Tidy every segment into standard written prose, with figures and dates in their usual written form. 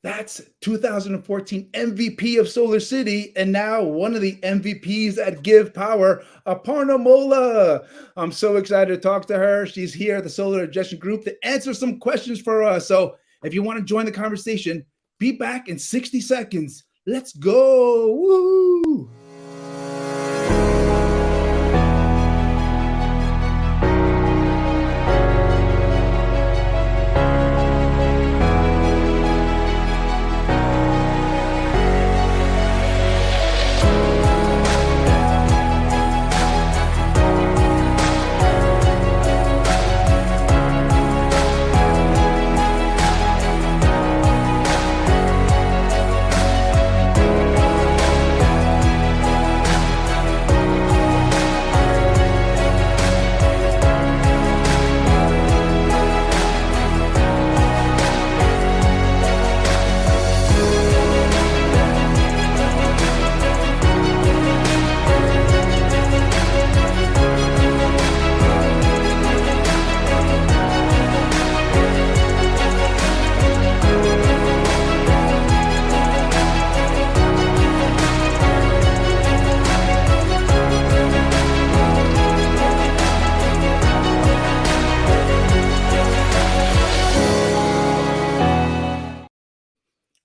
That's 2014 MVP of SolarCity, and now one of the MVPs at GivePower, Aparna Mohla. I'm so excited to talk to her. She's here at the Solar Injection Group to answer some questions for us. So if you want to join the conversation, be back in 60 seconds. Let's go. Woo!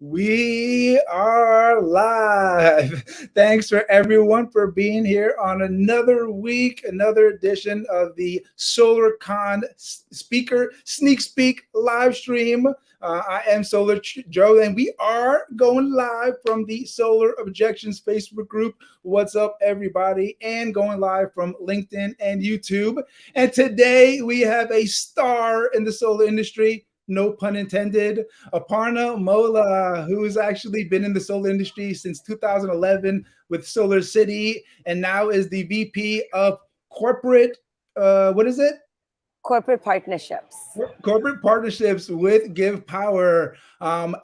We are live. Thanks for everyone for being here on another week, another edition of the SolarCon speaker sneak speak live stream. I am Solar Joe, and we are going live from the Solar Objections Facebook group. What's up, everybody? And going live from LinkedIn and YouTube. And today we have a star in the solar industry. No pun intended. Aparna Mohla, who's actually been in the solar industry since 2011 with SolarCity, and now is the VP of corporate, what is it? Corporate partnerships. Corporate partnerships with GivePower.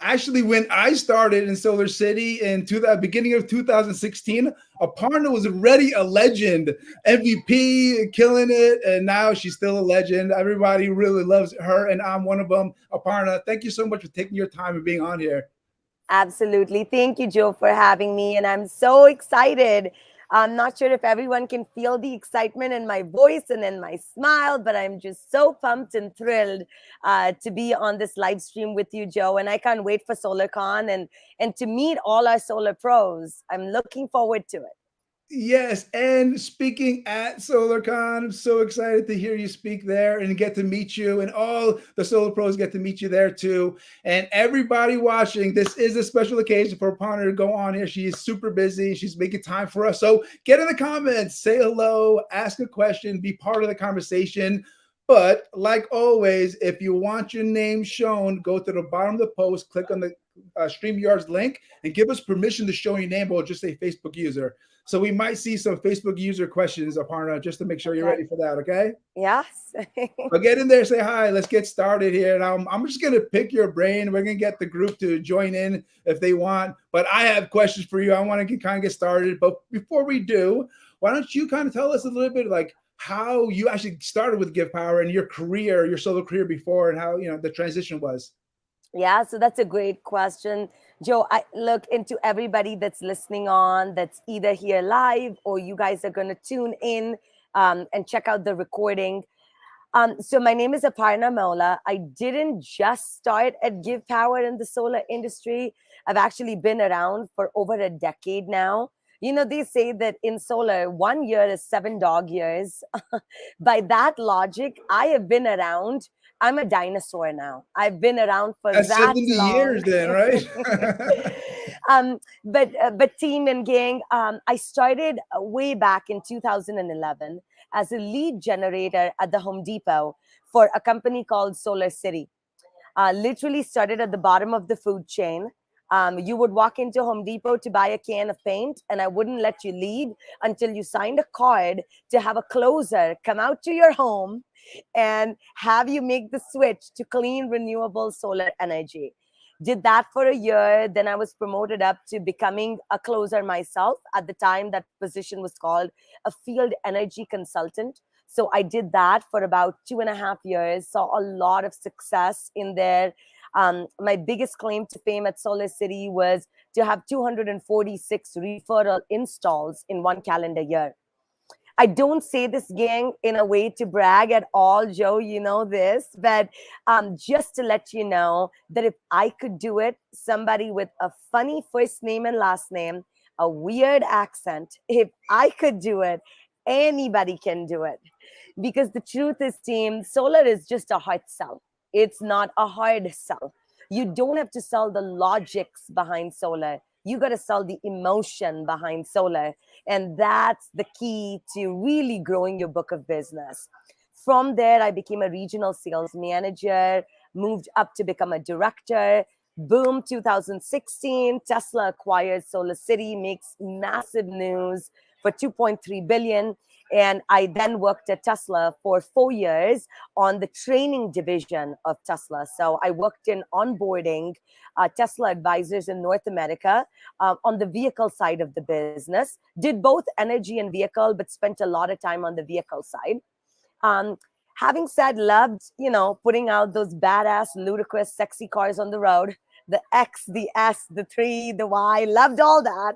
Actually, when I started in SolarCity in beginning of 2016, Aparna was already a legend, MVP, killing it, and now she's still a legend. Everybody really loves her, and I'm one of them. Aparna, thank you so much for taking your time and being on here. Absolutely. Thank you, Joe, for having me. And I'm so excited. I'm not sure if everyone can feel the excitement in my voice and in my smile, but I'm just so pumped and thrilled to be on this live stream with you, Joe. And I can't wait for SolarCon and to meet all our solar pros. I'm looking forward to it. Yes, and speaking at SolarCon, I'm so excited to hear you speak there and get to meet you, and all the solar pros get to meet you there too. And everybody watching, this is a special occasion for Aparna to go on here. She is super busy. She's making time for us. So get in the comments, say hello, ask a question, be part of the conversation. But like always, if you want your name shown, go to the bottom of the post, click on the StreamYard's link, and give us permission to show your name, or just say Facebook user. So we might see some Facebook user questions, Aparna, just to make sure you're ready for that, okay? Yes. But get in there, say hi. Let's get started here. And I'm just going to pick your brain. We're going to get the group to join in if they want. But I have questions for you. I want to kind of get started. But before we do, why don't you kind of tell us a little bit like how you actually started with GivePower and your career, your solo career before, and how, the transition was. Yeah, so that's a great question. Joe, I look into everybody that's listening on, that's either here live or you guys are going to tune in and check out the recording. So my name is Aparna Mohla. I didn't just start at GivePower in the solar industry. I've actually been around for over a decade now. They say that in solar, 1 year is 7 dog years. By that logic, I have been around. I'm a dinosaur now. I've been around for That's that 70 long. years then, right? But team and gang, I started way back in 2011 as a lead generator at the Home Depot for a company called SolarCity. Literally started at the bottom of the food chain. You would walk into Home Depot to buy a can of paint, and I wouldn't let you leave until you signed a card to have a closer come out to your home and have you make the switch to clean, renewable solar energy. Did that for a year. Then I was promoted up to becoming a closer myself. At the time, that position was called a field energy consultant. So I did that for about 2.5 years, saw a lot of success in there. My biggest claim to fame at SolarCity was to have 246 referral installs in one calendar year. I don't say this, gang, in a way to brag at all, Joe, you know this, but just to let you know that if I could do it, somebody with a funny first name and last name, a weird accent, if I could do it, anybody can do it. Because the truth is, team, solar is just a hard sell. It's not a hard sell. You don't have to sell the logics behind solar. You got to sell the emotion behind solar. And that's the key to really growing your book of business. From there, I became a regional sales manager, moved up to become a director. Boom, 2016, Tesla acquired SolarCity, makes massive news for 2.3 billion. And I then worked at Tesla for 4 years on the training division of Tesla. So I worked in onboarding Tesla advisors in North America on the vehicle side of the business. Did both energy and vehicle, but spent a lot of time on the vehicle side. Um, Having said, loved, putting out those badass, ludicrous, sexy cars on the road. The X, the S, the 3, the Y, loved all that.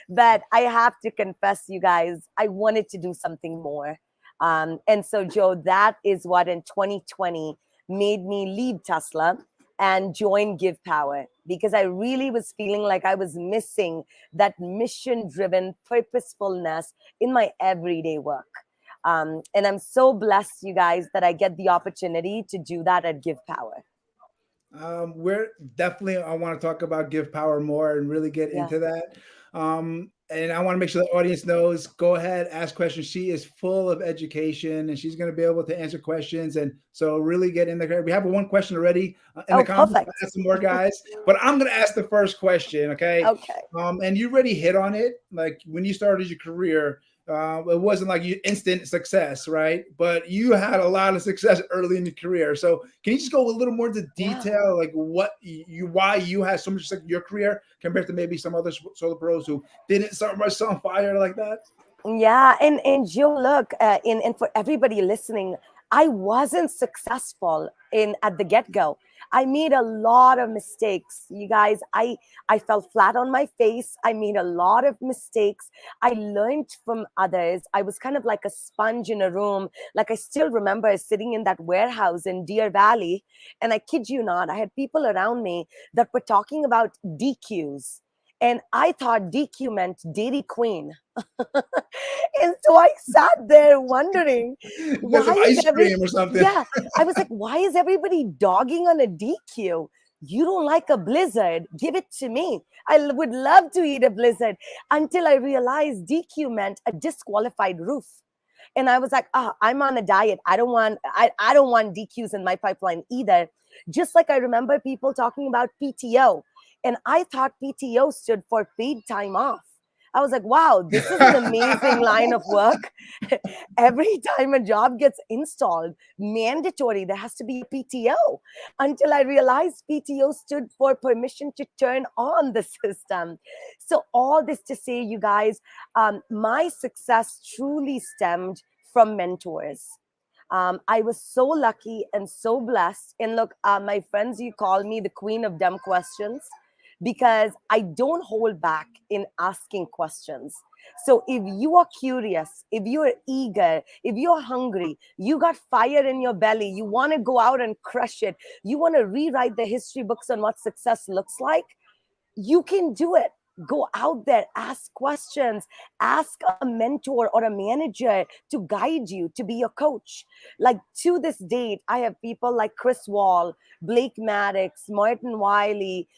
But I have to confess, you guys, I wanted to do something more. And so, Joe, that is what in 2020 made me leave Tesla and join GivePower, because I really was feeling like I was missing that mission-driven purposefulness in my everyday work. And I'm so blessed, you guys, that I get the opportunity to do that at GivePower. We're definitely, I want to talk about Give Power more and really get Yeah. into that. And I want to make sure the audience knows, go ahead, ask questions. She is full of education and she's going to be able to answer questions. And so really get in there. We have one question already in the comments. Perfect. I'll ask some more guys, but I'm going to ask the first question. Okay. Okay. And you already hit on it. Like when you started your career, it wasn't like you instant success, right? But you had a lot of success early in your career. So can you just go a little more into detail, like why you had so much success in your career compared to maybe some other solar pros who didn't start much on fire like that? Yeah, and Joe, look, and for everybody listening, I wasn't successful in at the get-go. I made a lot of mistakes, you guys. I fell flat on my face. I made a lot of mistakes. I learned from others. I was kind of like a sponge in a room. Like I still remember sitting in that warehouse in Deer Valley, and I kid you not, I had people around me that were talking about DQs. And I thought DQ meant Dairy Queen. And so I sat there wondering, Get some why is ice cream or something. yeah, I was like, why is everybody dogging on a DQ? You don't like a blizzard? Give it to me. I would love to eat a blizzard, until I realized DQ meant a disqualified roof. And I was like, I'm on a diet. I don't want DQs in my pipeline either. Just like I remember people talking about PTO. And I thought PTO stood for paid time off. I was like, wow, this is an amazing line of work. Every time a job gets installed, mandatory, there has to be a PTO. Until I realized PTO stood for permission to turn on the system. So all this to say, you guys, my success truly stemmed from mentors. I was so lucky and so blessed. And look, my friends, you call me the queen of dumb questions, because I don't hold back in asking questions. So if you are curious, if you are eager, if you're hungry, you got fire in your belly, you want to go out and crush it, you want to rewrite the history books on what success looks like, you can do it. Go out there, ask questions, ask a mentor or a manager to guide you, to be your coach. Like to this date, I have people like Chris Wall, Blake Maddox, Martin Wiley.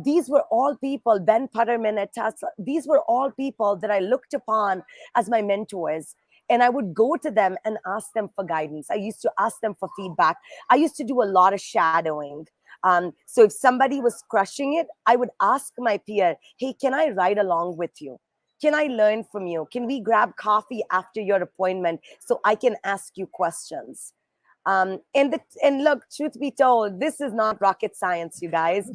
These were all people, Ben Putterman at Tesla. These were all people that I looked upon as my mentors. And I would go to them and ask them for guidance. I used to ask them for feedback. I used to do a lot of shadowing. So if somebody was crushing it, I would ask my peer, hey, can I ride along with you? Can I learn from you? Can we grab coffee after your appointment so I can ask you questions? And look, truth be told, this is not rocket science, you guys.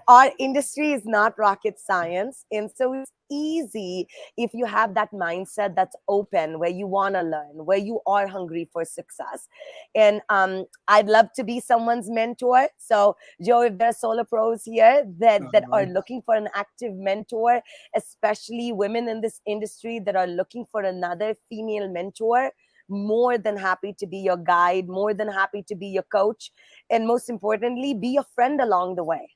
Our industry is not rocket science, and so it's easy if you have that mindset that's open, where you want to learn, where you are hungry for success. And I'd love to be someone's mentor. So, Joe, if there are solar pros here that are looking for an active mentor, especially women in this industry that are looking for another female mentor, more than happy to be your guide, more than happy to be your coach, and most importantly, be your friend along the way.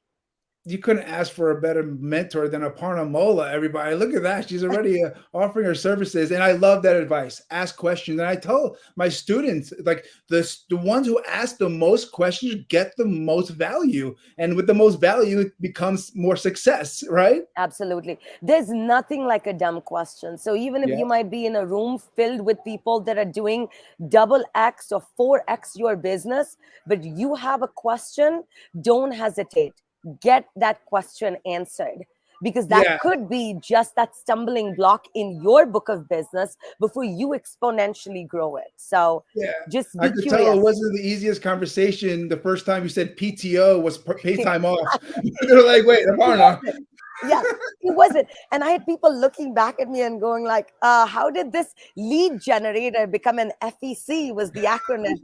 You couldn't ask for a better mentor than Aparna Mohla, everybody. Look at that. She's already offering her services. And I love that advice. Ask questions. And I tell my students, like the ones who ask the most questions get the most value. And with the most value, it becomes more success, right? Absolutely. There's nothing like a dumb question. So even if Yeah. you might be in a room filled with people that are doing double X or 4X your business, but you have a question, don't hesitate. Get that question answered, because that Yeah. could be just that stumbling block in your book of business before you exponentially grow it. So Yeah. just I be could tell it curious. wasn't the easiest conversation the first time you said PTO was pay time off. They're like, wait, It Aparna. wasn't. Yeah, it wasn't. And I had people looking back at me and going like, how did this lead generator become an FEC was the acronym.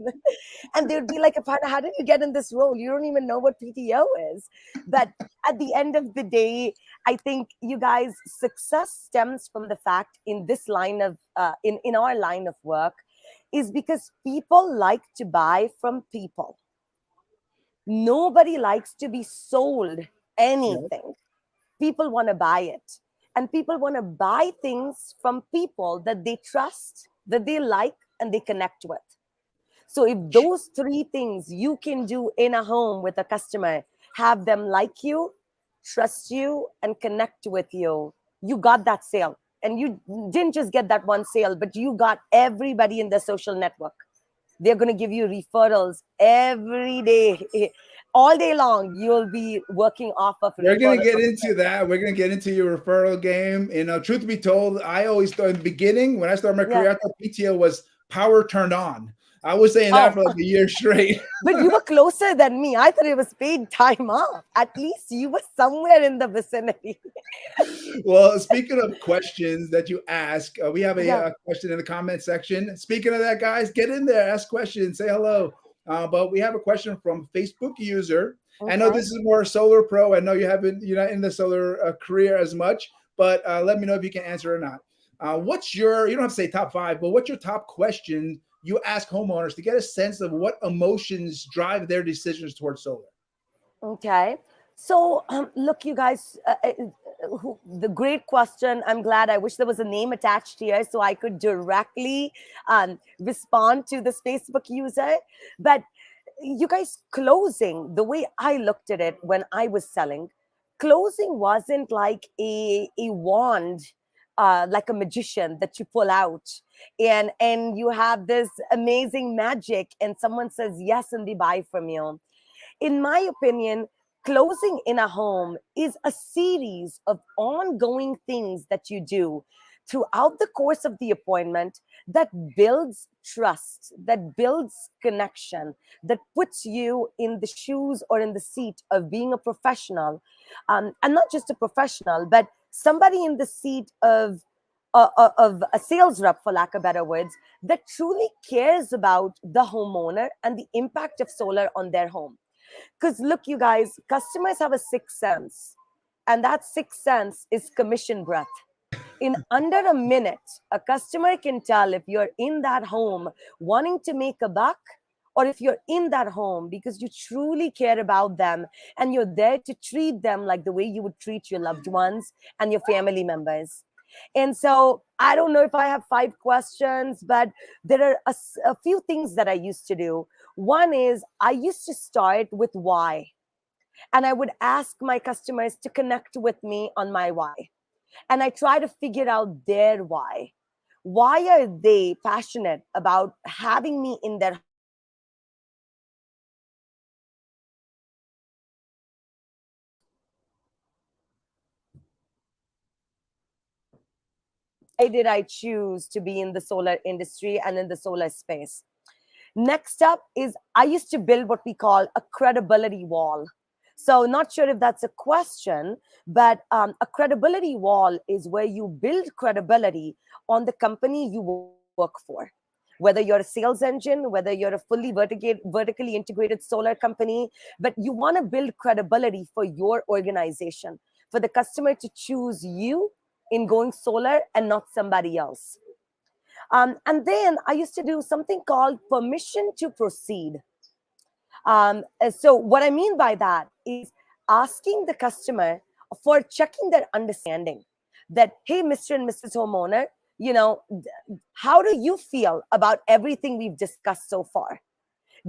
And they would be like, Aparna, how did you get in this role? You don't even know what PTO is. But at the end of the day, I think, you guys, success stems from the fact in this line of, in our line of work, is because people like to buy from people. Nobody likes to be sold Yeah. anything. People want to buy it. And people want to buy things from people that they trust, that they like, and they connect with. So if those three things you can do in a home with a customer, have them like you, trust you, and connect with you, you got that sale. And you didn't just get that one sale, but you got everybody in the social network. They're going to give you referrals every day. All day long, you'll be working off of We're gonna referrals. get into that. We're gonna get into your referral game. And truth be told, I always thought in the beginning when I started my Yeah. career, I thought PTO was power turned on. I was saying that Oh, for like a year straight. but you were closer than me. I thought it was paid time off. At least you were somewhere in the vicinity. Well, speaking of questions that you ask, we have Yeah. a question in the comment section. Speaking of that, guys, get in there, ask questions, say hello. But we have a question from Facebook user. I know Okay. this is more solar pro. I know you're not in the solar career as much, but let me know if you can answer or not. What's your, you don't have to say top five, but what's your top question you ask homeowners to get a sense of what emotions drive their decisions towards solar? Okay. So, look, you guys, the great question. I'm glad. I wish there was a name attached here so I could directly respond to this Facebook user. But you guys, closing, the way I looked at it when I was selling, closing wasn't like a wand, like a magician that you pull out, and you have this amazing magic, and someone says yes and they buy from you. In my opinion, closing in a home is a series of ongoing things that you do throughout the course of the appointment that builds trust, that builds connection, that puts you in the shoes or in the seat of being a professional. And not just a professional, but somebody in the seat of a sales rep, for lack of better words, that truly cares about the homeowner and the impact of solar on their home. Because look, you guys, customers have a sixth sense, and that sixth sense is commission breath. In under a minute, a customer can tell if you're in that home wanting to make a buck, or if you're in that home because you truly care about them and you're there to treat them like the way you would treat your loved ones and your family members. And so I don't know if I have five questions, but there are a few things that I used to do. One is I used to start with why, and I would ask my customers to connect with me on my why. And I try to figure out their why. Why are they passionate about having me in their home? Why did I choose to be in the solar industry and in the solar space? Next up is I used to build what we call a credibility wall. So, not sure if that's a question, but a credibility wall is where you build credibility on the company you work for. Whether you're a sales engine, whether you're a fully vertically integrated solar company, but you want to build credibility for your organization, for the customer to choose you in going solar and not somebody else. And then I used to do something called permission to proceed. So what I mean by that is asking the customer for checking their understanding that, hey, Mr. and Mrs. Homeowner, how do you feel about everything we've discussed so far?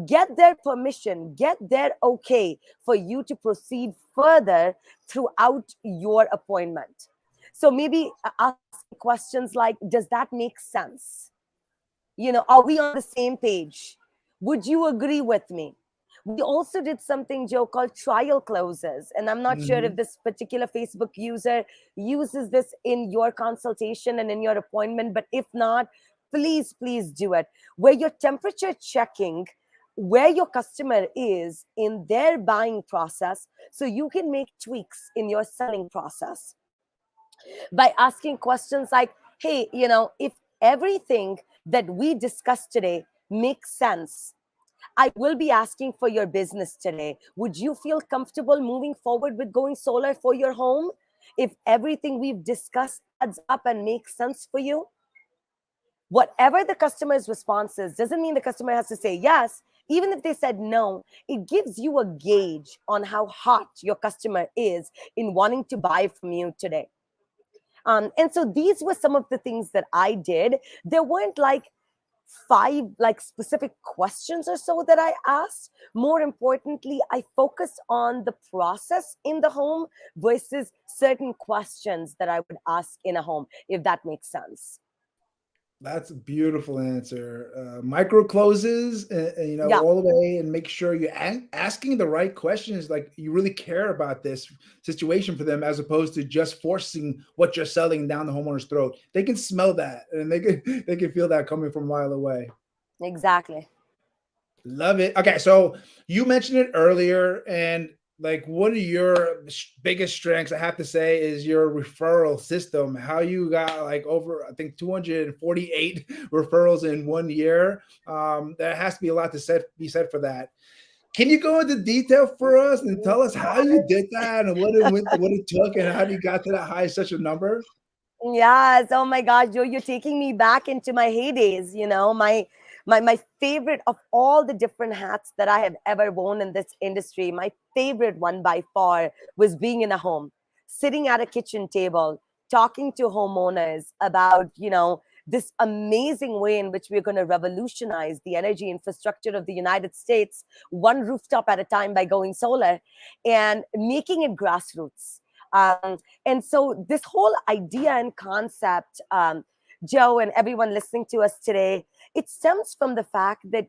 Get their permission, get their okay for you to proceed further throughout your appointment. So maybe asking questions like, does that make sense? Are we on the same page? Would you agree with me? We also did something, Joe, called trial closes. And I'm not sure if Mhm. this particular Facebook user uses this in your consultation and in your appointment, but if not, please do it. Where you're temperature checking where your customer is in their buying process so you can make tweaks in your selling process by asking questions like, hey, if everything that we discussed today makes sense, I will be asking for your business today. Would you feel comfortable moving forward with going solar for your home if everything we've discussed adds up and makes sense for you? Whatever the customer's response is, doesn't mean the customer has to say yes. Even if they said no, it gives you a gauge on how hot your customer is in wanting to buy from you today. And so these were some of the things that I did. There weren't like 5 like specific questions or so that I asked. More importantly, I focused on the process in the home versus certain questions that I would ask in a home, if that makes sense. That's a beautiful answer. Micro closes, Yeah, all the way, and make sure you're asking the right questions. Like you really care about this situation for them, as opposed to just forcing what you're selling down the homeowner's throat. They can smell that, and they can feel that coming from a mile away. exactly. Love it. Okay, so you mentioned it earlier, and like one of your biggest strengths, I have to say, is your referral system. How you got like over, I think, 248 referrals in 1 year. There has to be a lot to be said for that. Can you go into detail for us and tell us how you did that and what it took and how you got to that high such a number? Yes. Oh my God, Joe, you're taking me back into my heydays. My favorite of all the different hats that I have ever worn in this industry. My favorite one by far was being in a home, sitting at a kitchen table, talking to homeowners about this amazing way in which we're going to revolutionize the energy infrastructure of the United States, one rooftop at a time by going solar, and making it grassroots. And so this whole idea and concept, Joe and everyone listening to us today, it stems from the fact that,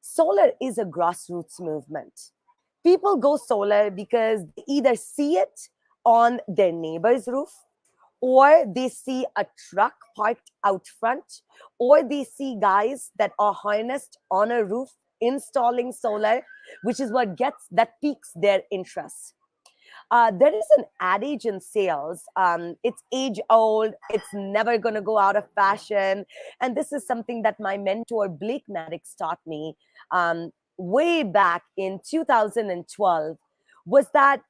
solar is a grassroots movement. People go solar because they either see it on their neighbor's roof, or they see a truck parked out front, or they see guys that are harnessed on a roof installing solar, which is that piques their interest. There is an adage in sales. It's age old. It's never going to go out of fashion. And this is something that my mentor, Blake Maddox, taught me way back in 2012, was that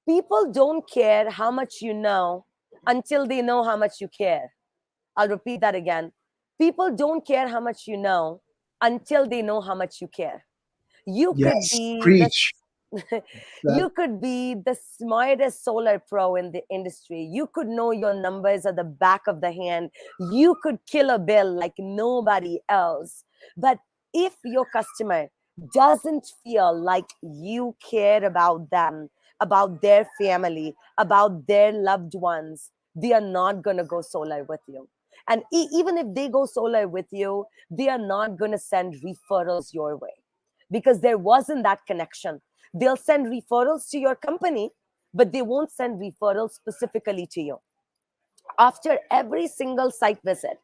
people don't care how much you know until they know how much you care. I'll repeat that again. People don't care how much you know until they know how much you care. You could Yes, be the preach. That you could be the smartest solar pro in the industry. You could know your numbers at the back of the hand. You could kill a bill like nobody else. But if your customer doesn't feel like you care about them, about their family, about their loved ones, they are not going to go solar with you. And even if they go solar with you, they are not going to send referrals your way because there wasn't that connection. They'll send referrals to your company, but they won't send referrals specifically to you. After every single site visit,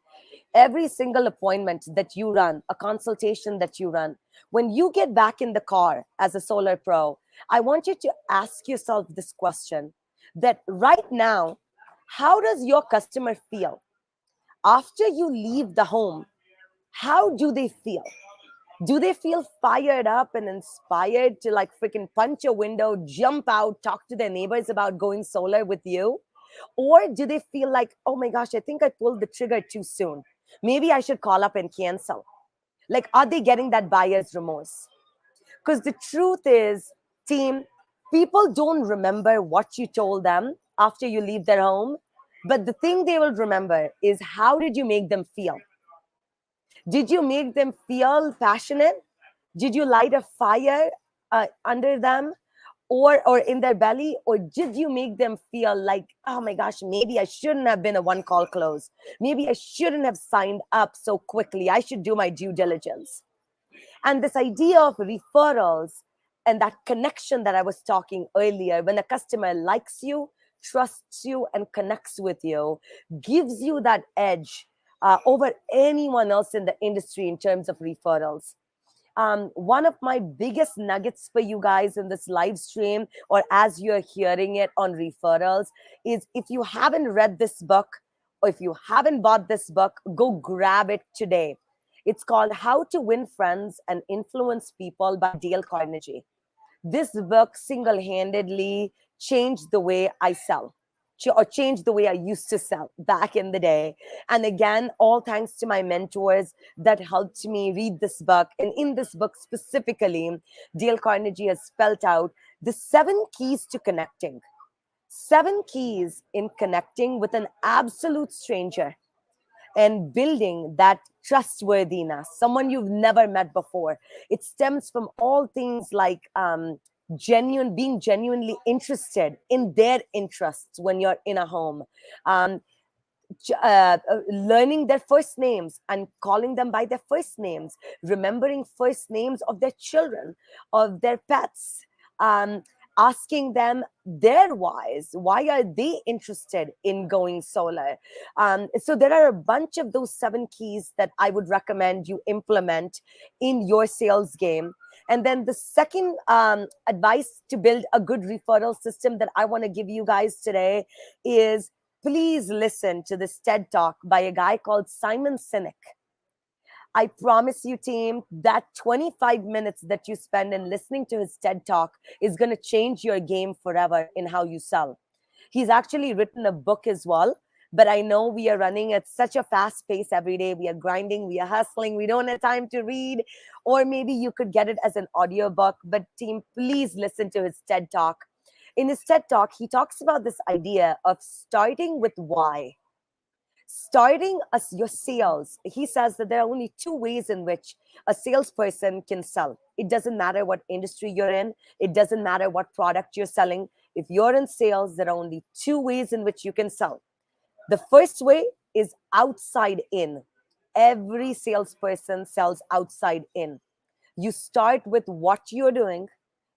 Every single appointment that you run, a consultation that you run, when you get back in the car as a solar pro, I want you to ask yourself this question, that right now, how does your customer feel? After you leave the home, how do they feel? Do they feel fired up and inspired to like freaking punch a window, jump out, talk to their neighbors about going solar with you? Or do they feel like, oh my gosh, I think I pulled the trigger too soon. Maybe I should call up and cancel. Like, are they getting that buyer's remorse? Because the truth is, team, people don't remember what you told them after you leave their home. But the thing they will remember is, how did you make them feel? Did you make them feel passionate? Did you light a fire under them, or in their belly? Or did you make them feel like, oh my gosh, maybe I shouldn't have been a one call close. Maybe I shouldn't have signed up so quickly. I should do my due diligence. And this idea of referrals and that connection that I was talking earlier, when a customer likes you, trusts you, and connects with you, gives you that edge over anyone else in the industry in terms of referrals. One of my biggest nuggets for you guys in this live stream, or as you're hearing it on referrals, is if you haven't read this book, or if you haven't bought this book, go grab it today. It's called How to Win Friends and Influence People by Dale Carnegie. This book single-handedly changed the way I sell, or changed the way I used to sell back in the day. And again, all thanks to my mentors that helped me read this book. And in this book specifically, Dale Carnegie has spelled out the 7 keys to connecting. 7 keys in connecting with an absolute stranger and building that trustworthiness, someone you've never met before. It stems from all things like being genuinely interested in their interests when you're in a home. Um, Learning their first names and calling them by their first names, remembering first names of their children, of their pets, um, asking them their whys. Why are they interested in going solar? So there are a bunch of those 7 keys that I would recommend you implement in your sales game. And then the second advice to build a good referral system that I want to give you guys today is, please listen to this TED Talk by a guy called Simon Sinek. I promise you, team, that 25 minutes that you spend in listening to his TED Talk is going to change your game forever in how you sell. He's actually written a book as well, but I know we are running at such a fast pace every day. We are grinding, we are hustling, we don't have time to read, or maybe you could get it as an audiobook. But team, please listen to his TED Talk. In his TED Talk, he talks about this idea of starting with why. Starting your sales, he says that there are only 2 ways in which a salesperson can sell. It doesn't matter what industry you're in. It doesn't matter what product you're selling. If you're in sales, there are only 2 ways in which you can sell. The first way is outside in. Every salesperson sells outside in. You start with what you're doing.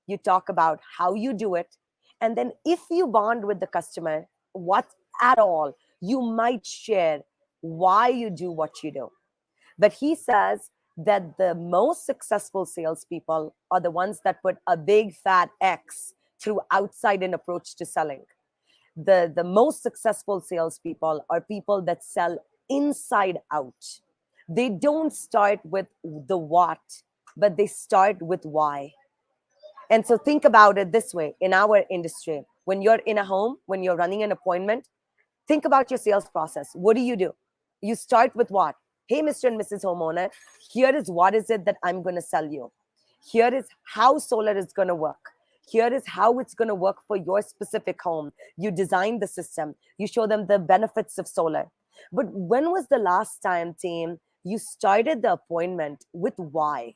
You talk about how you do it. And then if you bond with the customer, what at all, you might share why you do what you do. But he says that the most successful salespeople are the ones that put a big fat X through outside in approach to selling. The most successful salespeople are people that sell inside out. They don't start with the what, but they start with why. And so think about it this way in our industry. When you're in a home, when you're running an appointment, think about your sales process. What do? You start with what? Hey, Mr. and Mrs. Homeowner, here is what is it that I'm going to sell you. Here is how solar is going to work. Here is how it's going to work for your specific home. You design the system. You show them the benefits of solar. But when was the last time, team, you started the appointment with why?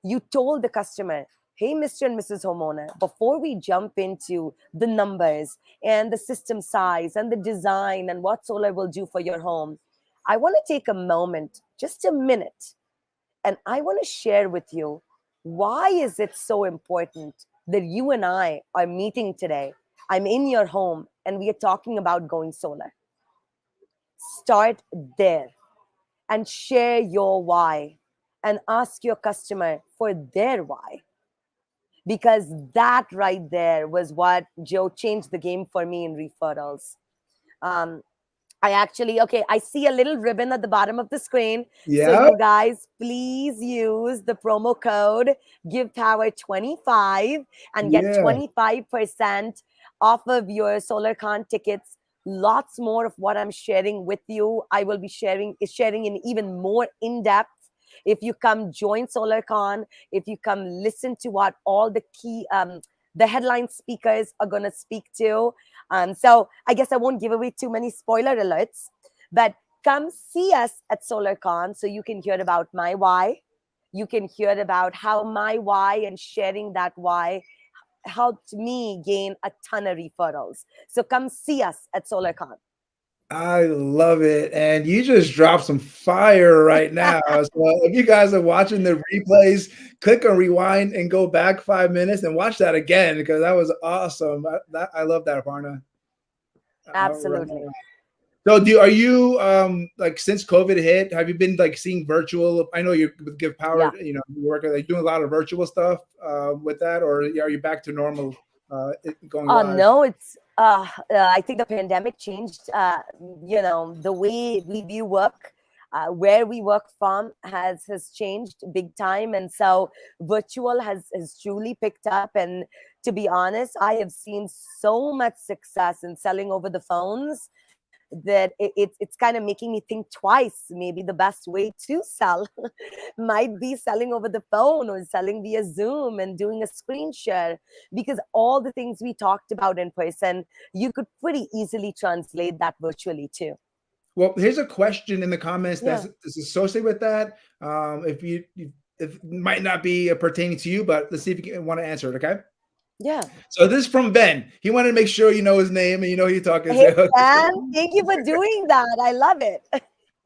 You told the customer, hey, Mr. and Mrs. Homeowner, before we jump into the numbers and the system size and the design and what solar will do for your home, I want to take a moment, just a minute, and I want to share with you, why is it so important that you and I are meeting today? I'm in your home and we are talking about going solar. Start there. and share your why and ask your customer for their why. Because that right there was what Joe changed the game for me in referrals. Um, I see a little ribbon at the bottom of the screen. So Yeah. you guys, please use the promo code GivePower25 and get Yeah. 25% off of your SolarCon tickets. Lots more of what I'm sharing with you. I will be sharing in even more in depth. If you come join SolarCon, if you come listen to what all the key the headline speakers are going to speak to. So I guess I won't give away too many spoiler alerts, but come see us at SolarCon so you can hear about my why. You can hear about how my why and sharing that why helped me gain a ton of referrals. So come see us at SolarCon. I love it. And you just dropped some fire right now. So if you guys are watching the replays, click on rewind and go back 5 minutes and watch that again because that was awesome. I love that, Aparna. Absolutely. So are you like since COVID hit, have you been like seeing virtual? I know you with Give Power, you know, you work like doing a lot of virtual stuff with that, or are you back to normal going live? No, it's I think the pandemic changed the way we view work. Where we work from has changed big time, and so virtual has truly picked up. And to be honest, I have seen so much success in selling over the phones that it's kind of making me think twice. Maybe the best way to sell might be selling over the phone or selling via Zoom and doing a screen share, because all the things we talked about in person, you could pretty easily translate that virtually too. Well, here's a question in the comments that's associated with that. If if it might not be pertaining to you, but let's see if you want to answer it. Okay. Yeah. So this is from Ben. He wanted to make sure you know his name and you know who you're talking Hey, to. Ben, thank you for doing that. I love it.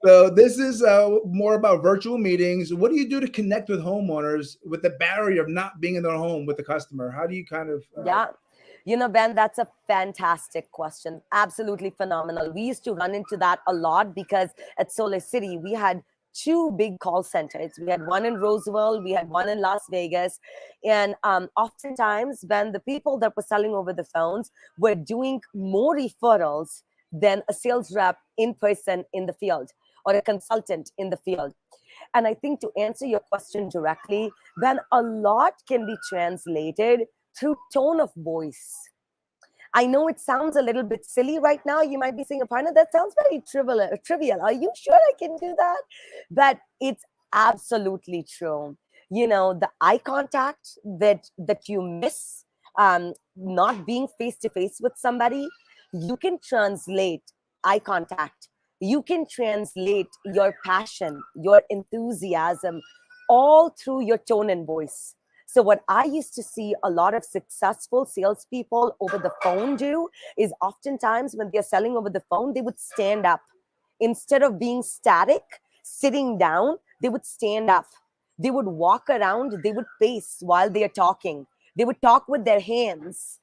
So this is more about virtual meetings. What do you do to connect with homeowners with the barrier of not being in their home with the customer? How do you kind of? Ben, that's a fantastic question. Absolutely phenomenal. We used to run into that a lot because at SolarCity, we had two big call centers. We had one in Roseville, we had one in Las Vegas. And oftentimes, when the people that were selling over the phones were doing more referrals than a sales rep in person in the field or a consultant in the field. And I think to answer your question directly, Ben, a lot can be translated through tone of voice. I know it sounds a little bit silly right now. You might be saying, Aparna, that sounds very trivial. Are you sure I can do that? But it's absolutely true. The eye contact that you miss, not being face to face with somebody, you can translate eye contact. You can translate your passion, your enthusiasm, all through your tone and voice. So what I used to see a lot of successful salespeople over the phone do is oftentimes when they're selling over the phone, they would stand up. Instead of being static, sitting down, they would stand up. They would walk around, they would pace while they are talking. They would talk with their hands.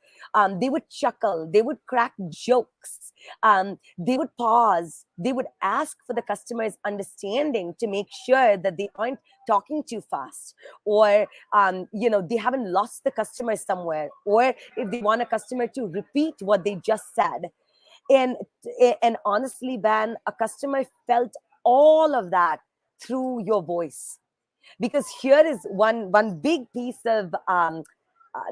They would chuckle, they would crack jokes. They would pause. They would ask for the customer's understanding to make sure that they aren't talking too fast, or they haven't lost the customer somewhere, or if they want a customer to repeat what they just said. And honestly, Ben, a customer felt all of that through your voice. Because here is one big piece of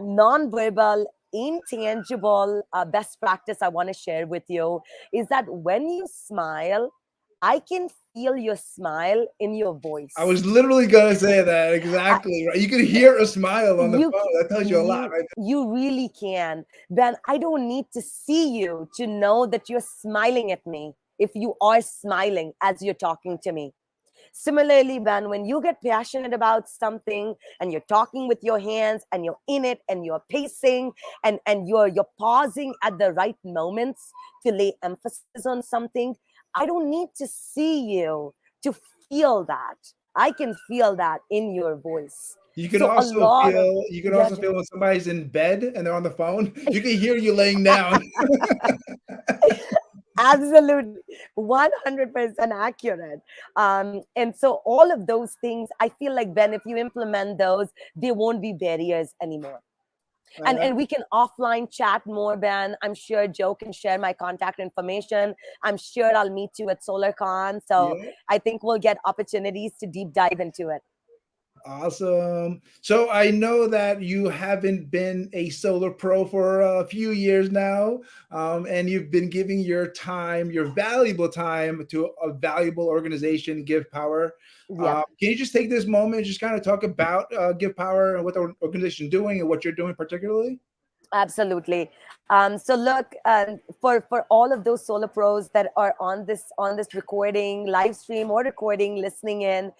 non-verbal, intangible best practice I want to share with you is that when you smile, I can feel your smile in your voice. I was literally going to say that exactly. Right. You can hear a smile on the phone. That tells you a lot, right? You really can. Ben, I don't need to see you to know that you're smiling at me if you are smiling as you're talking to me. Similarly, Ben, when you get passionate about something and you're talking with your hands and you're in it and you're pacing and you're pausing at the right moments to lay emphasis on something, I don't need to see you to feel that. I can feel that in your voice. You can also feel when somebody's in bed and they're on the phone. You can hear you laying down. Absolutely. 100% accurate. And so all of those things, I feel like, Ben, if you implement those, they won't be barriers anymore. And we can offline chat more, Ben. I'm sure Joe can share my contact information. I'm sure I'll meet you at SolarCon. So Yeah. I think we'll get opportunities to deep dive into it. Awesome. So I know that you haven't been a solar pro for a few years now, and you've been giving your time, your valuable time, to a valuable organization, Give Power. Yep. Can you just take this moment and just kind of talk about Give Power and what the organization is doing and what you're doing particularly? Absolutely. So look, for all of those solar pros that are on this recording, live stream or recording, listening in,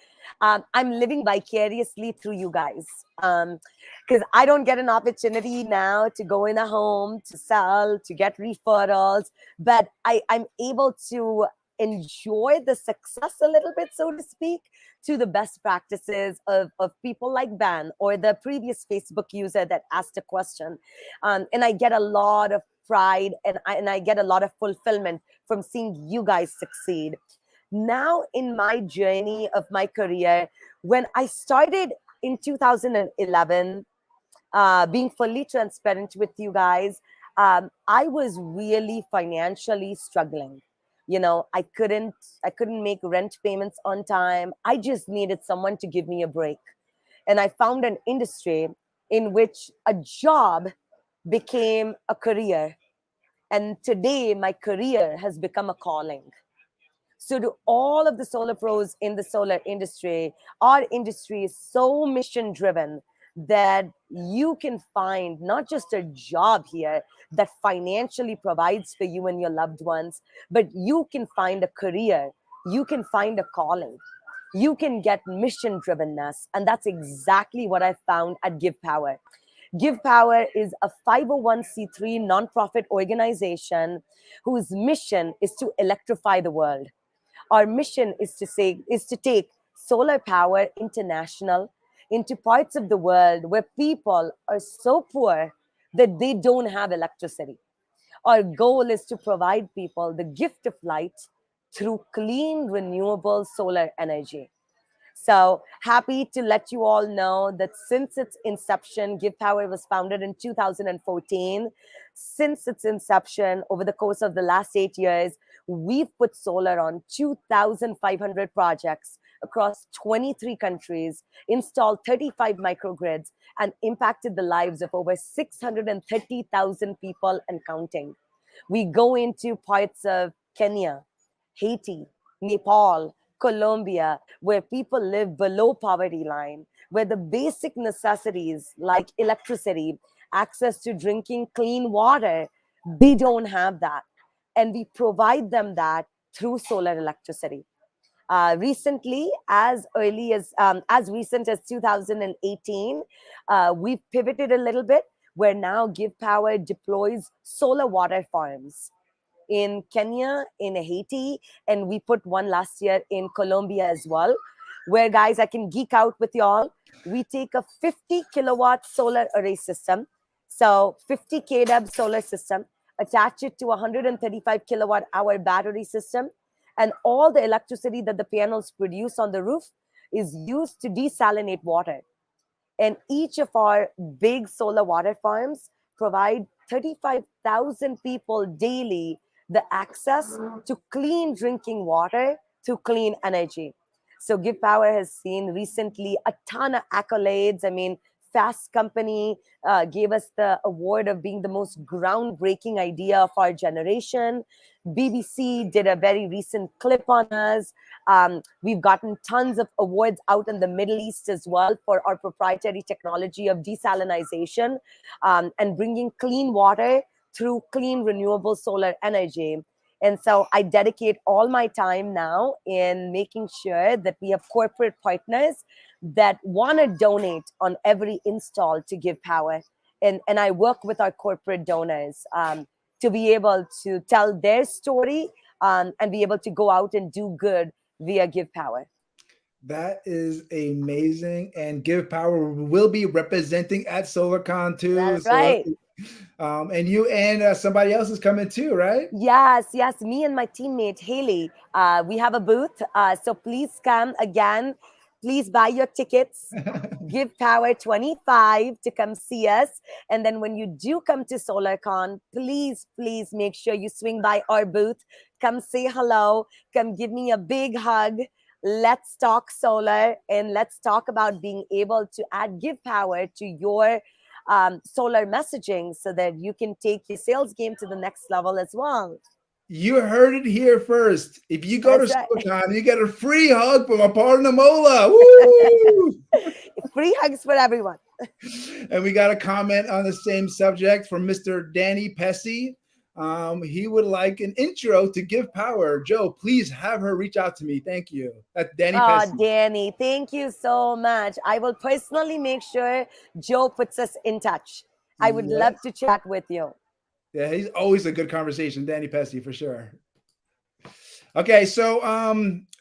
I'm living vicariously through you guys, because I don't get an opportunity now to go in a home to sell, to get referrals, but I'm able to enjoy the success a little bit, so to speak, to the best practices of people like Ban or the previous Facebook user that asked a question. And I get a lot of pride, and I get a lot of fulfillment from seeing you guys succeed. Now, in my journey of my career, when I started in 2011, being fully transparent with you guys, I was really financially struggling. You know, I couldn't make rent payments on time. I just needed someone to give me a break. And I found an industry in which a job became a career. And today, my career has become a calling. So, to all of the solar pros in the solar industry, our industry is so mission driven that you can find not just a job here that financially provides for you and your loved ones, but you can find a career, you can find a calling, you can get mission drivenness. And that's exactly what I found at Give Power. Give Power is a 501c3 nonprofit organization whose mission is to electrify the world. Our mission is to take solar power international into parts of the world where people are so poor that they don't have electricity. Our goal is to provide people the gift of light through clean, renewable solar energy. So happy to let you all know that since its inception, Give Power was founded in 2014. Since its inception, over the course of the last 8 years, we've put solar on 2,500 projects across 23 countries, installed 35 microgrids, and impacted the lives of over 630,000 people and counting. We go into parts of Kenya, Haiti, Nepal, Colombia, where people live below poverty line, where the basic necessities like electricity, access to drinking clean water, they don't have that. And we provide them that through solar electricity. Recently, as recent as 2018, we've pivoted a little bit, where now Give Power deploys solar water farms in Kenya, in Haiti, and we put one last year in Colombia as well. Where, guys, I can geek out with y'all. We take a 50 kilowatt solar array system, so 50 kW solar system, attach it to a 135 kilowatt hour battery system, and all the electricity that the panels produce on the roof is used to desalinate water. And each of our big solar water farms provide 35,000 people daily the access to clean drinking water through clean energy. So Give Power has seen recently a ton of accolades. I mean, Fast Company gave us the award of being the most groundbreaking idea of our generation. BBC did a very recent clip on us. We've gotten tons of awards out in the Middle East as well for our proprietary technology of desalinization, and bringing clean water through clean, renewable solar energy. And so I dedicate all my time now in making sure that we have corporate partners that want to donate on every install to Give Power. And I work with our corporate donors to be able to tell their story, and be able to go out and do good via Give Power. That is amazing. And Give Power will be representing at SolarCon too. That's So right. And you and somebody else is coming too, right? Yes, yes. Me and my teammate Haley, we have a booth. So please come again. Please buy your tickets. Give Power 25 to come see us. And then when you do come to SolarCon, please, please make sure you swing by our booth. Come say hello. Come give me a big hug. Let's talk solar and let's talk about being able to add Give Power to your solar messaging so that you can take your sales game to the next level as well. You heard it here first. If you go to That's right. SolarCon, you get a free hug from Aparna Mohla. Woo! Free hugs for everyone. And we got a comment on the same subject from Mr. Danny Pessy. He would like an intro to Give Power. Joe, please have her reach out to me. Thank you. That's Danny Oh, Pessy. Danny, thank you so much. I will personally make sure Joe puts us in touch. I would love Yes. to chat with you. Yeah, he's always a good conversation, Danny Pessy, for sure. Okay, so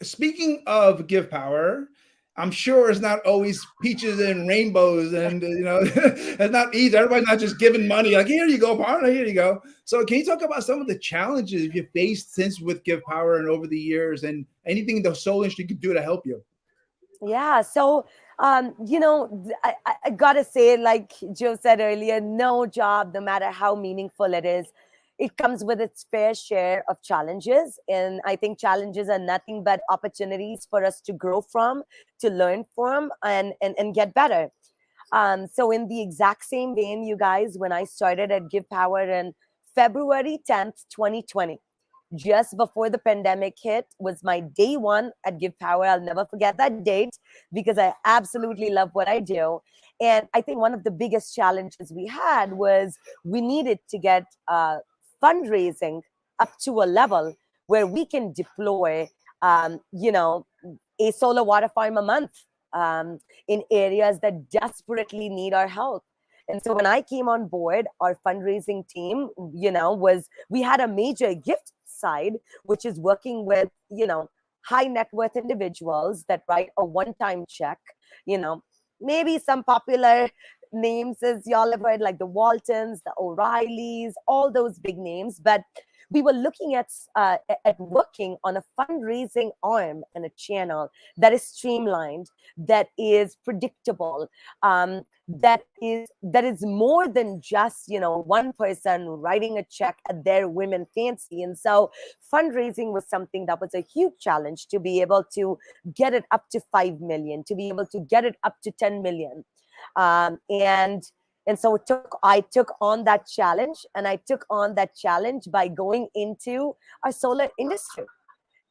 speaking of Give Power, I'm sure it's not always peaches and rainbows, and it's not easy. Everybody's not just giving money like here you go, partner, here you go. So can you talk about some of the challenges you faced since with Give Power and over the years, and anything the solar industry could do to help you? Yeah. So, I gotta say, like Joe said earlier, no job, no matter how meaningful it is, it comes with its fair share of challenges. And I think challenges are nothing but opportunities for us to grow from, to learn from, and get better. So in the exact same vein, you guys, when I started at Give Power in February 10th, 2020, just before the pandemic hit, was my day one at Give Power. I'll never forget that date because I absolutely love what I do. And I think one of the biggest challenges we had was we needed to get fundraising up to a level where we can deploy, um, you know, a solar water farm a month in areas that desperately need our help. And so when I came on board, our fundraising team, was we had a major gift side, which is working with, high net worth individuals that write a one-time check, you know, maybe some popular names as y'all have heard, like the Waltons, the O'Reillys, all those big names. But we were looking at working on a fundraising arm and a channel that is streamlined, that is predictable, that is more than just one person writing a check at their women fancy. And so fundraising was something that was a huge challenge, to be able to get it up to 5 million, to be able to get it up to 10 million. And so I took on that challenge, and I took on that challenge by going into our solar industry,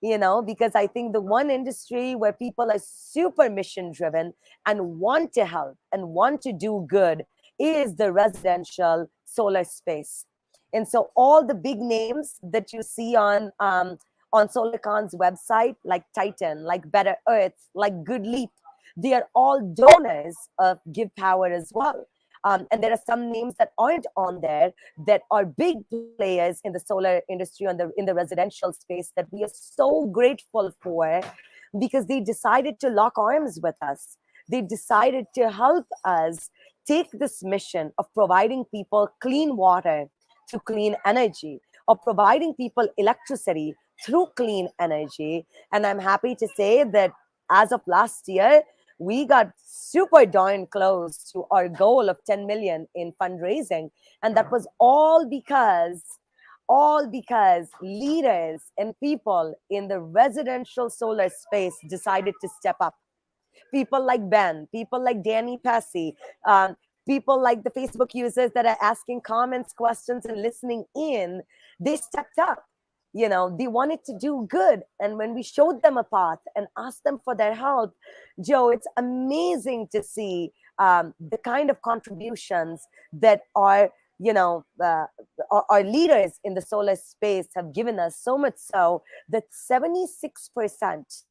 because I think the one industry where people are super mission driven and want to help and want to do good is the residential solar space. And so all the big names that you see on SolarCon's website, like Titan, like Better Earth, like Good Leap, they are all donors of Give Power as well. And there are some names that aren't on there that are big players in the solar industry, in the residential space, that we are so grateful for, because they decided to lock arms with us. They decided to help us take this mission of providing people clean water through clean energy, of providing people electricity through clean energy. And I'm happy to say that as of last year, we got super darn close to our goal of 10 million in fundraising. And that was all because leaders and people in the residential solar space decided to step up. People like Ben, people like Danny Pessy, people like the Facebook users that are asking comments, questions, and listening in, they stepped up. They wanted to do good. And when we showed them a path and asked them for their help, Joe, it's amazing to see the kind of contributions that our leaders in the solar space have given us, so much so that 76%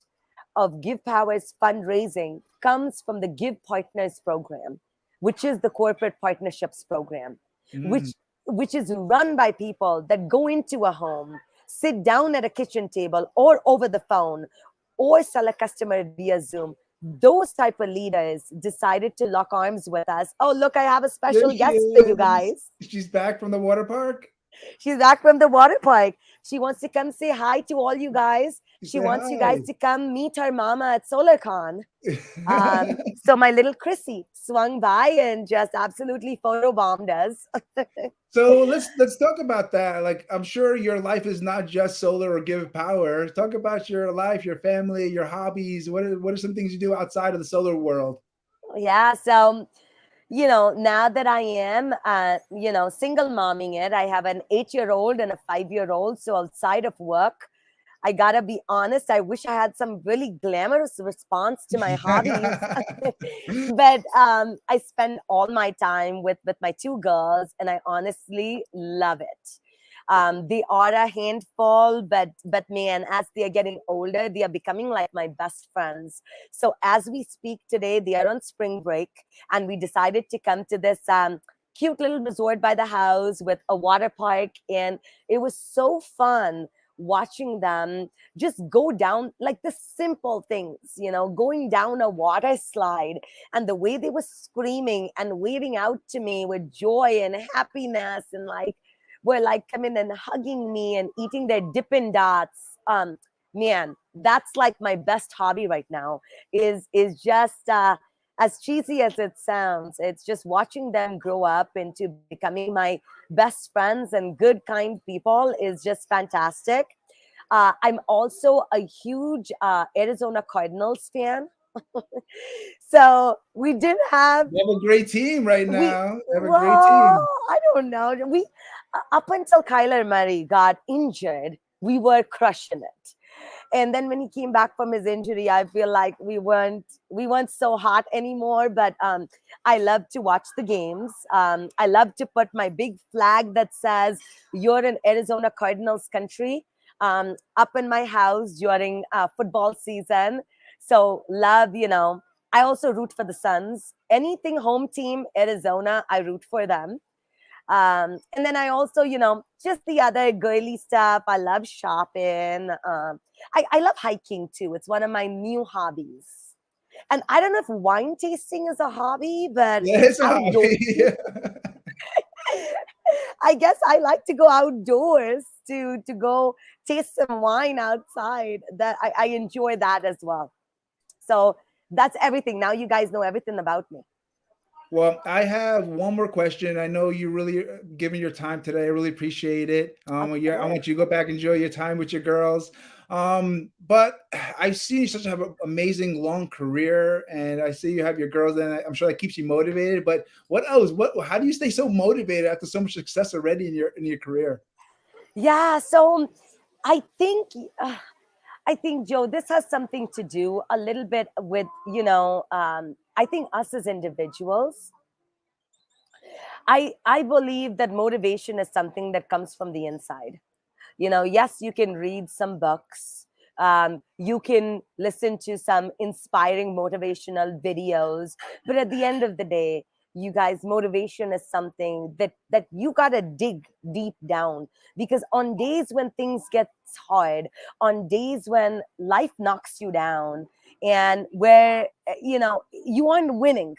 of Give Power's fundraising comes from the Give Partners program, which is the corporate partnerships program, Mm. which is run by people that go into a home, sit down at a kitchen table or over the phone, or sell a customer via Zoom, those type of leaders decided to lock arms with us. Oh, look, I have a There special she guest for you is. guys. She's back from the water park. She's back from the water park. She wants to come say hi to all you guys. She Say wants you guys hi. to come meet her mama at SolarCon. So my little Chrissy swung by and just absolutely photobombed us. So let's talk about that. Like, I'm sure your life is not just solar or give power. Talk about your life, your family, your hobbies. What are some things you do outside of the solar world? Yeah, so now that I am, single momming it, I have an 8-year-old and a 5-year-old. So outside of work, I gotta be honest, I wish I had some really glamorous response to my hobbies. But I spend all my time with my two girls, and I honestly love it. They are a handful, but man, as they are getting older, they are becoming like my best friends. So as we speak today, they are on spring break, and we decided to come to this cute little resort by the house with a water park, and it was so fun watching them just go down like the simple things, going down a water slide, and the way they were screaming and waving out to me with joy and happiness, and like were like coming and hugging me and eating their Dippin' Dots. Man, that's like my best hobby right now. Is just as cheesy as it sounds. It's just watching them grow up into becoming my best friends and good, kind people is just fantastic. I'm also a huge Arizona Cardinals fan. So we didn't have You have a great team right we now. You have a great well, team. I don't know. We up until Kyler Murray got injured, we were crushing it. And then when he came back from his injury, I feel like we weren't so hot anymore. But I love to watch the games. I love to put my big flag that says "You're in Arizona Cardinals country" up in my house during football season. So love, I also root for the Suns. Anything home team Arizona, I root for them. And then I also, just the other girly stuff. I love shopping. I love hiking too. It's one of my new hobbies. And I don't know if wine tasting is a hobby, but Yeah, it's a outdoors, hobby. I guess I like to go outdoors to go taste some wine outside. That I enjoy that as well. So that's everything. Now you guys know everything about me. Well, I have one more question. I know you really giving your time today. I really appreciate it. Of I course. want you to go back and enjoy your time with your girls. But I see you such have an amazing long career, and I see you have your girls, and I'm sure that keeps you motivated. But what else? What? How do you stay so motivated after so much success already in your career? Yeah. So I think. I think, Joe, this has something to do a little bit with, I think us as individuals, I believe that motivation is something that comes from the inside. Yes, you can read some books. You can listen to some inspiring motivational videos. But at the end of the day, you guys, motivation is something that you gotta dig deep down, because on days when things get hard, on days when life knocks you down, and where you aren't winning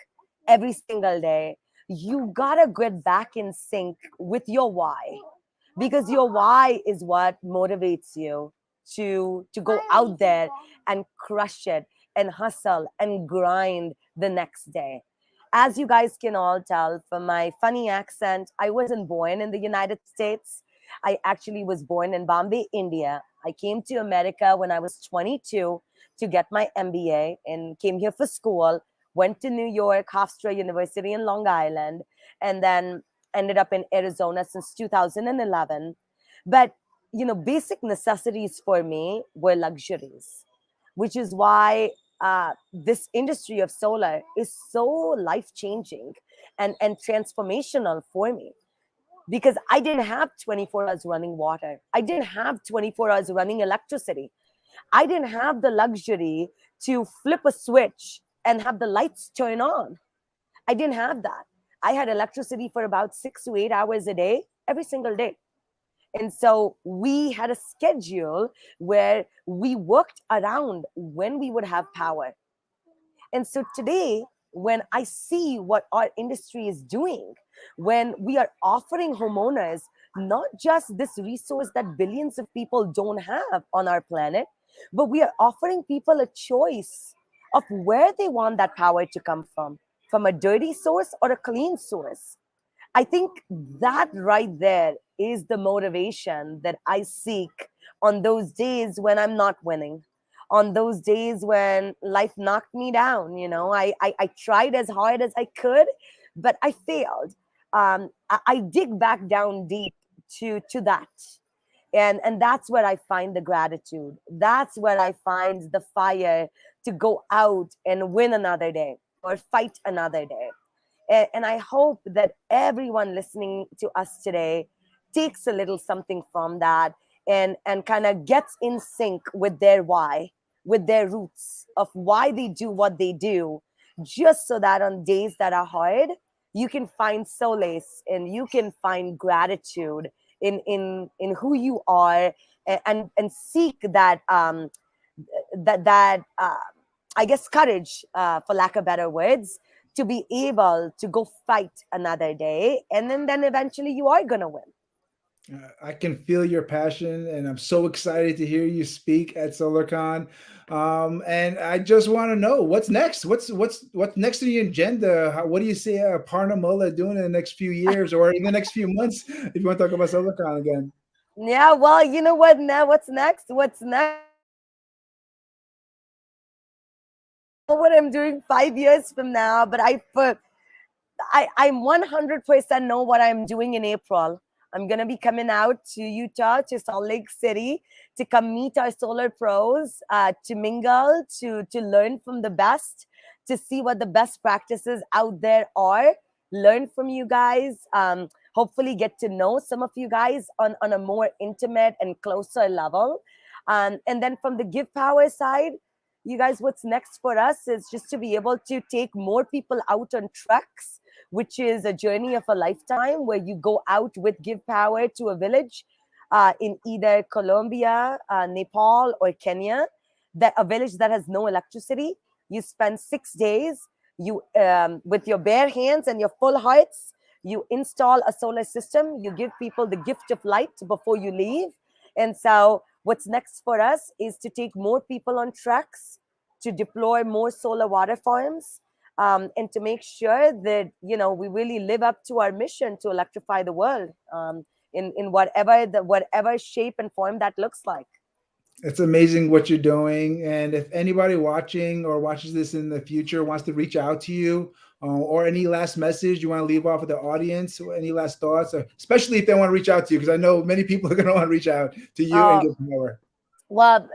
every single day, you gotta get back in sync with your why, because your why is what motivates you to go out there and crush it and hustle and grind the next day. As you guys can all tell from my funny accent, I wasn't born in the United States. I actually was born in Bombay, India. I came to America when I was 22 to get my MBA and came here for school. Went to New York, Hofstra University in Long Island, and then ended up in Arizona since 2011. But, basic necessities for me were luxuries, which is why this industry of solar is so life changing and transformational for me, because I didn't have 24 hours running water. I didn't have 24 hours running electricity. I didn't have the luxury to flip a switch and have the lights turn on. I didn't have that. I had electricity for about 6 to 8 hours a day, every single day. And so we had a schedule where we worked around when we would have power. And so today, when I see what our industry is doing, when we are offering homeowners not just this resource that billions of people don't have on our planet, but we are offering people a choice of where they want that power to come from a dirty source or a clean source. I think that right there is the motivation that I seek on those days when I'm not winning, on those days when life knocked me down. I tried as hard as I could, but I failed. I dig back down deep to that. And that's where I find the gratitude. That's where I find the fire to go out and win another day or fight another day. And I hope that everyone listening to us today takes a little something from that and kind of gets in sync with their why, with their roots of why they do what they do, just so that on days that are hard, you can find solace and you can find gratitude in who you are, and seek that I guess courage, for lack of better words, to be able to go fight another day, and then eventually you are gonna win. I can feel your passion, and I'm so excited to hear you speak at SolarCon. And I just want to know what's next. What's next on the agenda? What do you see Aparna Mohla doing in the next few years, or in the next few months, if you want to talk about SolarCon again? Yeah, well, you know what? Now, what's next? What's next? What I'm doing 5 years from now, but I'm 100% know what I'm doing in April. I'm going to be coming out to Utah, to Salt Lake City, to come meet our solar pros, to mingle, to learn from the best, to see what the best practices out there are, learn from you guys, hopefully get to know some of you guys on a more intimate and closer level. And then from the Give Power side, you guys, what's next for us is just to be able to take more people out on treks, which is a journey of a lifetime where you go out with Give Power to a village in either Colombia, Nepal, or Kenya, that a village that has no electricity. You spend 6 days, you with your bare hands and your full hearts, you install a solar system, you give people the gift of light before you leave. And so what's next for us is to take more people on treks, to deploy more solar water farms, and to make sure that we really live up to our mission to electrify the world, in whatever shape and form that looks like. It's amazing what you're doing. And if anybody watching or watches this in the future wants to reach out to you, or any last message you want to leave off with the audience, or any last thoughts, or especially if they want to reach out to you, because I know many people are going to want to reach out to you and uh, get more. well,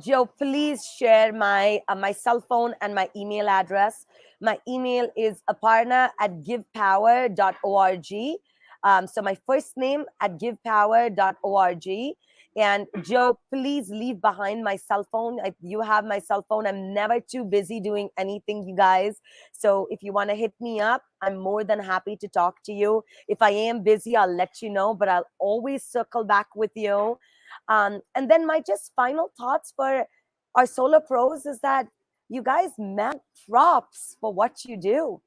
Joe, please share my cell phone and my email address. My email is aparna@givepower.org. So my first name at givepower.org. And Joe, please leave behind my cell phone. You have my cell phone. I'm never too busy doing anything, you guys. So if you want to hit me up, I'm more than happy to talk to you. If I am busy, I'll let you know, but I'll always circle back with you. And then my just final thoughts for our solar pros is that you guys, mad props for what you do.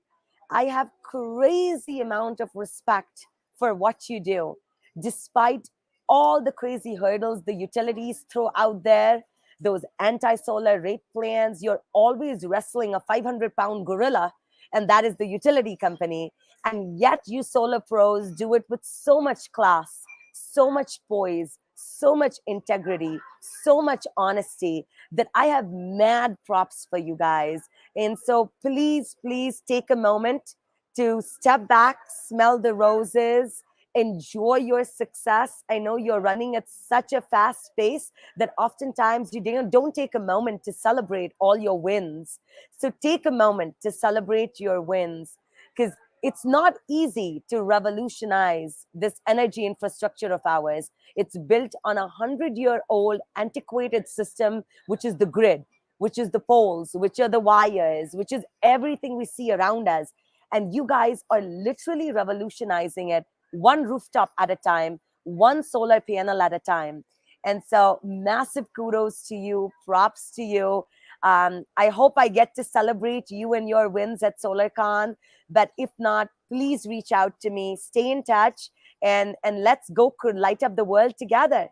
I have crazy amount of respect for what you do, despite all the crazy hurdles the utilities throw out there, those anti-solar rate plans. You're always wrestling a 500-pound gorilla, and that is the utility company. And yet you solar pros do it with so much class, so much poise, so much integrity, so much honesty, that I have mad props for you guys. And so please, please take a moment to step back, smell the roses, enjoy your success. I know you're running at such a fast pace that oftentimes you don't take a moment to celebrate all your wins. So take a moment to celebrate your wins, because it's not easy to revolutionize this energy infrastructure of ours. It's built on 100-year-old antiquated system, which is the grid, which is the poles, which are the wires, which is everything we see around us. And you guys are literally revolutionizing it one rooftop at a time, one solar panel at a time. And so massive kudos to you, props to you. I hope I get to celebrate you and your wins at SolarCon. But if not, please reach out to me. Stay in touch, and let's go light up the world together.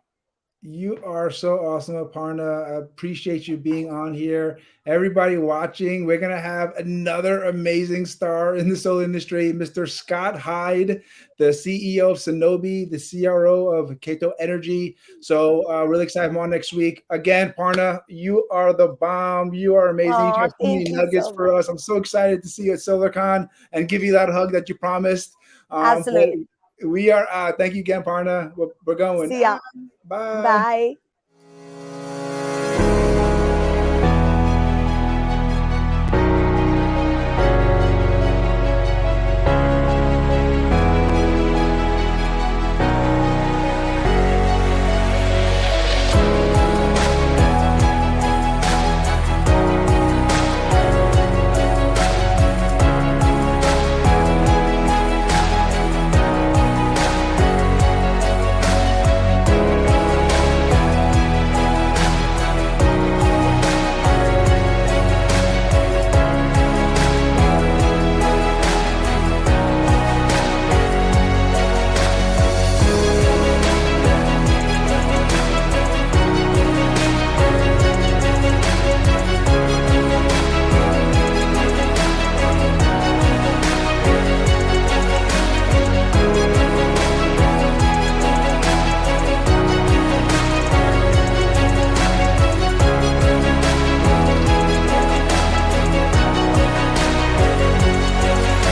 You are so awesome, Aparna. I appreciate you being on here. Everybody watching, we're going to have another amazing star in the solar industry, Mr. Scott Hyde, the CEO of Sonobi, the CRO of Kato Energy. So really excited I'm on next week. Again, Parna, you are the bomb. You are amazing. You Oh, have so many thank you nuggets so for much. us. I'm so excited to see you at SolarCon and give you that hug that you promised. But Absolutely. we are, thank you again, Parna. We're going. See ya. Bye. Bye.